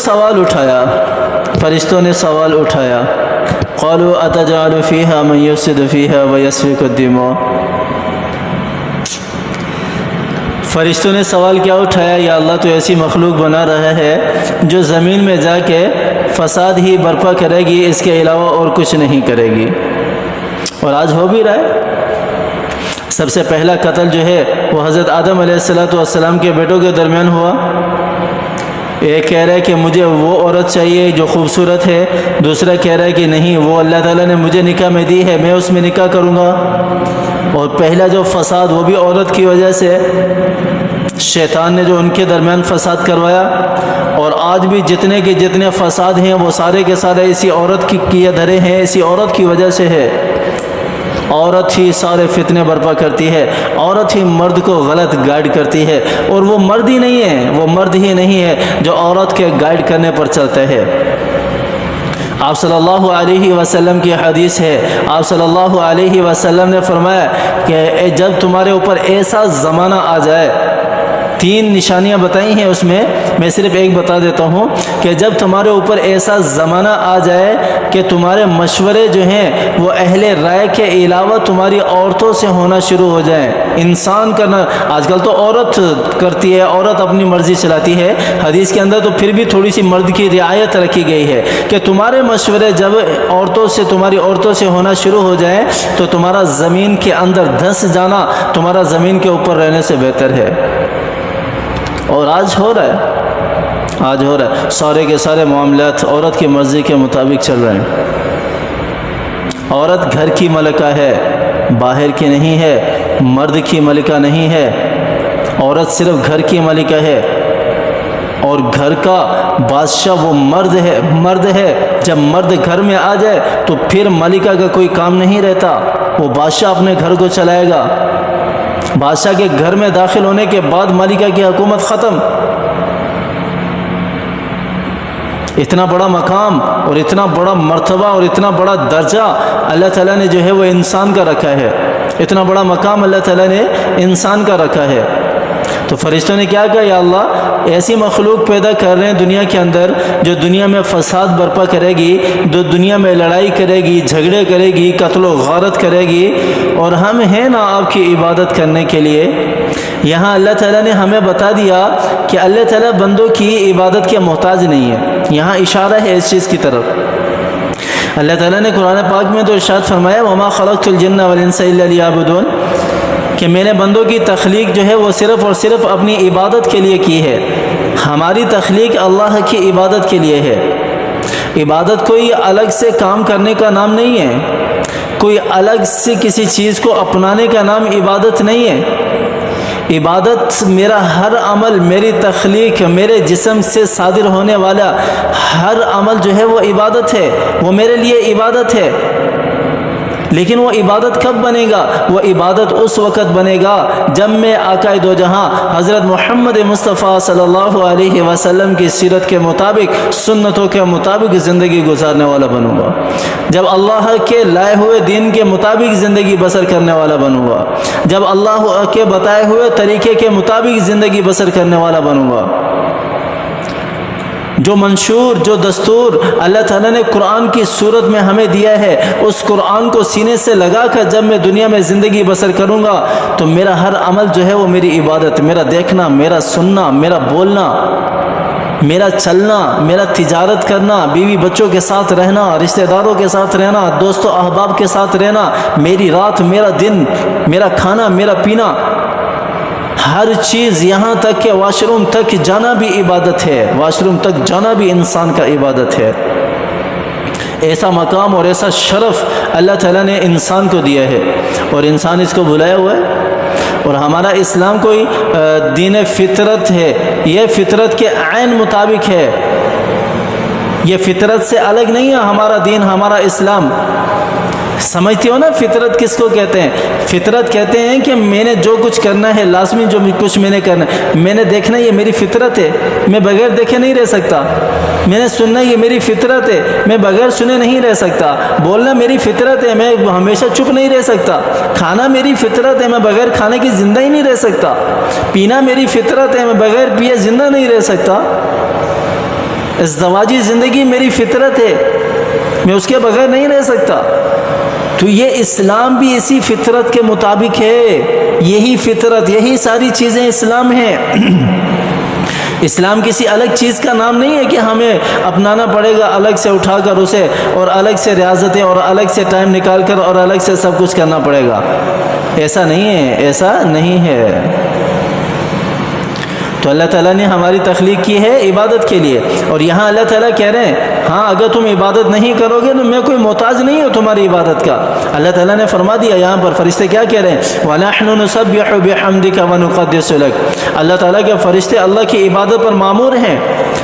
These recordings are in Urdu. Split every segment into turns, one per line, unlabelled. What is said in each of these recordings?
سوال اٹھایا، فرشتوں نے سوال اٹھایا، قالوا اتجعل فیہا من یفسد فیہا ویسفک الدماء۔ فرشتوں نے سوال کیا اٹھایا، یا اللہ تو ایسی مخلوق بنا رہا ہے جو زمین میں جا کے فساد ہی برپا کرے گی، اس کے علاوہ اور کچھ نہیں کرے گی، اور آج ہو بھی رہا ہے۔ سب سے پہلا قتل جو ہے وہ حضرت آدم علیہ السلام کے بیٹوں کے درمیان ہوا۔ ایک کہہ رہا ہے کہ مجھے وہ عورت چاہیے جو خوبصورت ہے، دوسرا کہہ رہا ہے کہ نہیں، وہ اللہ تعالیٰ نے مجھے نکاح میں دی ہے، میں اس میں نکاح کروں گا۔ اور پہلا جو فساد وہ بھی عورت کی وجہ سے، شیطان نے جو ان کے درمیان فساد کروایا۔ اور آج بھی جتنے کے جتنے فساد ہیں وہ سارے کے سارے اسی عورت کی کیے دھرے ہیں، اسی عورت کی وجہ سے ہے۔ عورت ہی سارے فتنے برپا کرتی ہے، عورت ہی مرد کو غلط گائیڈ کرتی ہے، اور وہ مرد ہی نہیں ہے، وہ مرد ہی نہیں ہے جو عورت کے گائیڈ کرنے پر چلتا ہے۔ آپ صلی اللہ علیہ وسلم کی حدیث ہے، آپ صلی اللہ علیہ وسلم نے فرمایا کہ جب تمہارے اوپر ایسا زمانہ آ جائے، 3 نشانیاں بتائی ہیں، اس میں صرف ایک بتا دیتا ہوں کہ جب تمہارے اوپر ایسا زمانہ آ جائے کہ تمہارے مشورے جو ہیں وہ اہل رائے کے علاوہ تمہاری عورتوں سے ہونا شروع ہو جائیں۔ انسان کرنا، آج کل تو عورت کرتی ہے، عورت اپنی مرضی چلاتی ہے، حدیث کے اندر تو پھر بھی تھوڑی سی مرد کی رعایت رکھی گئی ہے کہ تمہارے مشورے جب تمہاری عورتوں سے ہونا شروع ہو جائیں تو تمہارا زمین کے اندر دھس جانا تمہارا زمین کے اوپر رہنے سے بہتر ہے۔ اور آج ہو رہا ہے، سارے کے سارے معاملات عورت کی مرضی کے مطابق چل رہے ہیں۔ عورت گھر کی ملکہ ہے، باہر کی نہیں ہے، مرد کی ملکہ نہیں ہے۔ عورت صرف گھر کی ملکہ ہے، اور گھر کا بادشاہ وہ مرد ہے۔ جب مرد گھر میں آ جائے تو پھر ملکہ کا کوئی کام نہیں رہتا، وہ بادشاہ اپنے گھر کو چلائے گا۔ بادشاہ کے گھر میں داخل ہونے کے بعد ملکہ کی حکومت ختم۔ اتنا بڑا مقام اور اتنا بڑا مرتبہ اور اتنا بڑا درجہ اللہ تعالیٰ نے جو ہے وہ انسان کا رکھا ہے، اتنا بڑا مقام اللہ تعالیٰ نے انسان کا رکھا ہے۔ تو فرشتوں نے کیا کہا، یا اللہ ایسی مخلوق پیدا کر رہے ہیں دنیا کے اندر جو دنیا میں فساد برپا کرے گی، جو دنیا میں لڑائی کرے گی، جھگڑے کرے گی، قتل و غارت کرے گی، اور ہم ہیں نا آپ کی عبادت کرنے کے لیے۔ یہاں اللہ تعالیٰ نے ہمیں بتا دیا کہ اللہ تعالیٰ بندوں کی عبادت کے محتاج نہیں ہے۔ یہاں اشارہ ہے اس چیز کی طرف۔ اللہ تعالیٰ نے قرآن پاک میں تو ارشاد فرمایا، وَمَا خَلَقْتُ الْجِنَّ وَالْإِنسَ إِلَّا لِيَعْبُدُونَ، کہ میں نے بندوں کی تخلیق جو ہے وہ صرف اور صرف اپنی عبادت کے لیے کی ہے۔ ہماری تخلیق اللہ کی عبادت کے لیے ہے۔ عبادت کوئی الگ سے کام کرنے کا نام نہیں ہے، کوئی الگ سے کسی چیز کو اپنانے کا نام عبادت نہیں ہے۔ عبادت میرا ہر عمل، میری تخلیق، میرے جسم سے صادر ہونے والا ہر عمل جو ہے وہ عبادت ہے، وہ میرے لیے عبادت ہے۔ لیکن وہ عبادت کب بنے گا؟ وہ عبادت اس وقت بنے گا جب میں آقا دو جہاں حضرت محمد مصطفیٰ صلی اللہ علیہ وسلم کی سیرت کے مطابق، سنتوں کے مطابق زندگی گزارنے والا بنوں گا، جب اللہ کے لائے ہوئے دین کے مطابق زندگی بسر کرنے والا بنوں گا، جب اللہ کے بتائے ہوئے طریقے کے مطابق زندگی بسر کرنے والا بنوں گا۔ جو منشور، جو دستور اللہ تعالیٰ نے قرآن کی صورت میں ہمیں دیا ہے، اس قرآن کو سینے سے لگا کر جب میں دنیا میں زندگی بسر کروں گا تو میرا ہر عمل جو ہے وہ میری عبادت، میرا دیکھنا، میرا سننا، میرا بولنا، میرا چلنا، میرا تجارت کرنا، بیوی بچوں کے ساتھ رہنا، رشتہ داروں کے ساتھ رہنا، دوست و احباب کے ساتھ رہنا، میری رات، میرا دن، میرا کھانا، میرا پینا، ہر چیز، یہاں تک کہ واش روم تک جانا بھی عبادت ہے، واش روم تک جانا بھی انسان کا عبادت ہے۔ ایسا مقام اور ایسا شرف اللہ تعالیٰ نے انسان کو دیا ہے، اور انسان اس کو بھلایا ہوا ہے۔ اور ہمارا اسلام کوئی دین فطرت ہے، یہ فطرت کے عین مطابق ہے، یہ فطرت سے الگ نہیں ہے ہمارا دین، ہمارا اسلام۔ سمجھتے ہو نا فطرت کس کو کہتے ہیں؟ فطرت کہتے ہیں کہ میں نے جو کچھ کرنا ہے، لازمی جو کچھ میں نے کرنا ہے، میں نے دیکھنا یہ میری فطرت ہے، میں بغیر دیکھے نہیں رہ سکتا۔ میں نے سننا یہ میری فطرت ہے، میں بغیر سنے نہیں رہ سکتا۔ بولنا میری فطرت ہے، میں ہمیشہ چپ نہیں رہ سکتا۔ کھانا میری فطرت ہے، میں بغیر کھانے کی زندہ ہی نہیں رہ سکتا۔ پینا میری فطرت ہے، میں بغیر پیے زندہ نہیں رہ سکتا۔ ازدواجی زندگی میری فطرت ہے، میں اس کے بغیر نہیں رہ سکتا۔ تو یہ اسلام بھی اسی فطرت کے مطابق ہے، یہی فطرت، یہی ساری چیزیں اسلام ہیں۔ اسلام کسی الگ چیز کا نام نہیں ہے کہ ہمیں اپنانا پڑے گا الگ سے اٹھا کر اسے، اور الگ سے ریاضتیں اور الگ سے ٹائم نکال کر اور الگ سے سب کچھ کرنا پڑے گا۔ ایسا نہیں ہے، ایسا نہیں ہے۔ تو اللہ تعالیٰ نے ہماری تخلیق کی ہے عبادت کے لیے، اور یہاں اللہ تعالیٰ کہہ رہے ہیں ہاں اگر تم عبادت نہیں کرو گے تو میں کوئی محتاج نہیں ہوں تمہاری عبادت کا۔ اللہ تعالیٰ نے فرما دیا یہاں پر، فرشتے کیا کہہ رہے ہیں؟ وَنَحْنُ نُسَبِّحُ بِحَمْدِكَ وَنُقَدِّسُ لَكَ۔ اللہ تعالیٰ کے فرشتے اللہ کی عبادت پر مامور ہیں،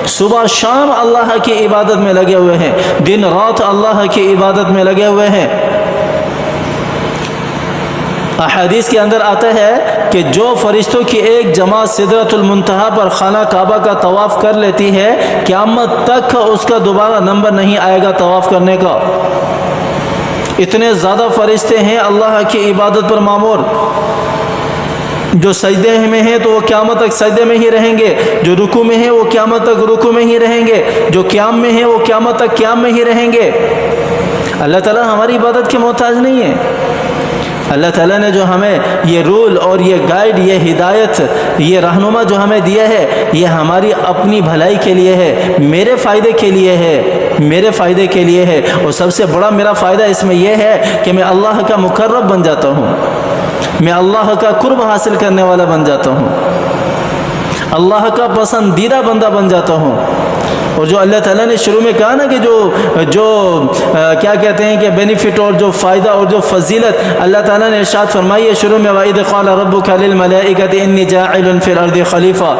صبح شام اللہ کی عبادت میں لگے ہوئے ہیں، دن رات اللہ کی عبادت میں لگے ہوئے ہیں۔ احادیث کے اندر آتا ہے کہ جو فرشتوں کی ایک جماعت سدرۃ المنتہا پر خانہ کعبہ کا طواف کر لیتی ہے، قیامت تک اس کا دوبارہ نمبر نہیں آئے گا طواف کرنے کا۔ اتنے زیادہ فرشتے ہیں اللہ کی عبادت پر مامور۔ جو سجدے میں ہیں تو وہ قیامت تک سجدے میں ہی رہیں گے، جو رکوع میں ہیں وہ قیامت تک رکوع میں ہی رہیں گے، جو قیام میں ہیں وہ قیامت تک قیام میں ہی رہیں گے۔ اللہ تعالیٰ ہماری عبادت کے محتاج نہیں ہے۔ اللہ تعالیٰ نے جو ہمیں یہ رول اور یہ گائیڈ، یہ ہدایت، یہ رہنما جو ہمیں دیا ہے، یہ ہماری اپنی بھلائی کے لیے ہے، میرے فائدے کے لیے ہے، میرے فائدے کے لیے ہے۔ اور سب سے بڑا میرا فائدہ اس میں یہ ہے کہ میں اللہ کا مقرب بن جاتا ہوں، میں اللہ کا قرب حاصل کرنے والا بن جاتا ہوں، اللہ کا پسندیدہ بندہ بن جاتا ہوں۔ اور جو اللہ تعالیٰ نے شروع میں کہا نا کہ جو کیا کہتے ہیں کہ بینیفٹ اور جو فائدہ اور جو فضیلت اللہ تعالیٰ نے ارشاد فرمائی ہے شروع میں، وَإِذْ قَالَ رَبُّكَ لِلْمَلَائِكَةِ إِنِّي جَاعِلٌ فِي الْأَرْضِ خَلِيفَةً،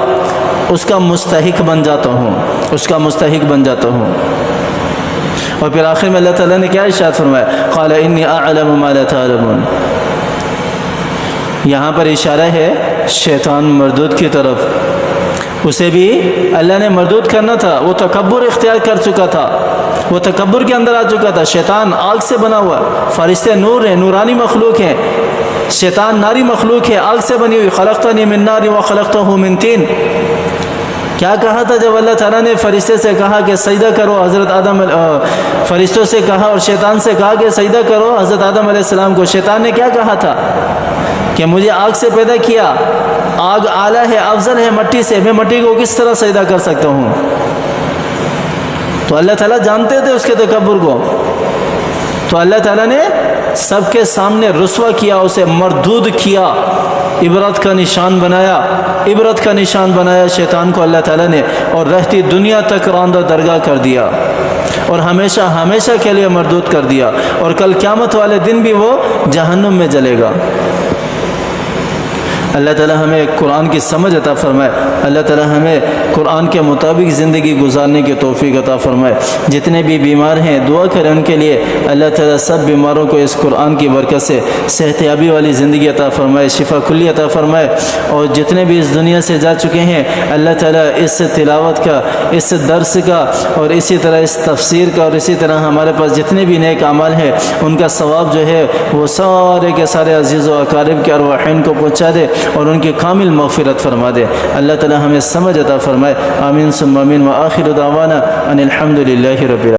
اس کا مستحق بن جاتا ہوں، اس کا مستحق بن جاتا ہوں۔ اور پھر آخر میں اللہ تعالیٰ نے کیا ارشاد فرمایا؟ قَالَ إِنِّي أَعْلَمُ مَا لَا تَعْلَمُونَ۔ یہاں پر اشارہ ہے شیطان مردود کی طرف۔ اسے بھی اللہ نے مردود کرنا تھا، وہ تکبر اختیار کر چکا تھا، وہ تکبر کے اندر آ چکا تھا۔ شیطان آگ سے بنا ہوا، فرشتے نور ہیں، نورانی مخلوق ہیں، شیطان ناری مخلوق ہے، آگ سے بنی ہوئی۔ خلقتنی من نار وخلقتہ من طین۔ کیا کہا تھا جب اللہ تعالیٰ نے فرشتے سے کہا کہ سجدہ کرو؟ حضرت آدم، فرشتوں سے کہا اور شیطان سے کہا کہ سجدہ کرو حضرت آدم علیہ السلام کو۔ شیطان نے کیا کہا تھا کہ مجھے آگ سے پیدا کیا، آگ اعلیٰ ہے، افضل ہے مٹی سے، میں مٹی کو کس طرح سجدہ کر سکتا ہوں؟ تو اللہ تعالیٰ جانتے تھے اس کے تکبر کو، تو اللہ تعالیٰ نے سب کے سامنے رسوا کیا، اسے مردود کیا، عبرت کا نشان بنایا، عبرت کا نشان بنایا شیطان کو اللہ تعالیٰ نے، اور رہتی دنیا تک راندہ درگاہ کر دیا، اور ہمیشہ ہمیشہ کے لیے مردود کر دیا، اور کل قیامت والے دن بھی وہ جہنم میں جلے گا۔ اللہ تعالیٰ ہمیں قرآن کی سمجھ عطا فرمائے، اللہ تعالیٰ ہمیں قرآن کے مطابق زندگی گزارنے کی توفیق عطا فرمائے۔ جتنے بھی بیمار ہیں دعا کریں ان کے لیے، اللہ تعالیٰ سب بیماروں کو اس قرآن کی برکت سے صحت یابی والی زندگی عطا فرمائے، شفا کلی عطا فرمائے۔ اور جتنے بھی اس دنیا سے جا چکے ہیں اللہ تعالیٰ اس تلاوت کا، اس درس کا، اور اسی طرح اس تفسیر کا، اور اسی طرح ہمارے پاس جتنے بھی نیک اعمال ہیں ان کا ثواب جو ہے وہ سارے کے سارے عزیز و اقارب کے ارواحین کو پہنچا دے اور ان کی کامل مغفرت فرما دے۔ اللہ تعالیٰ ہمیں سمجھ عطا فرمائے۔ آمین ثم آمین، وآخر دعوانا ان الحمد للہ رب العالمین۔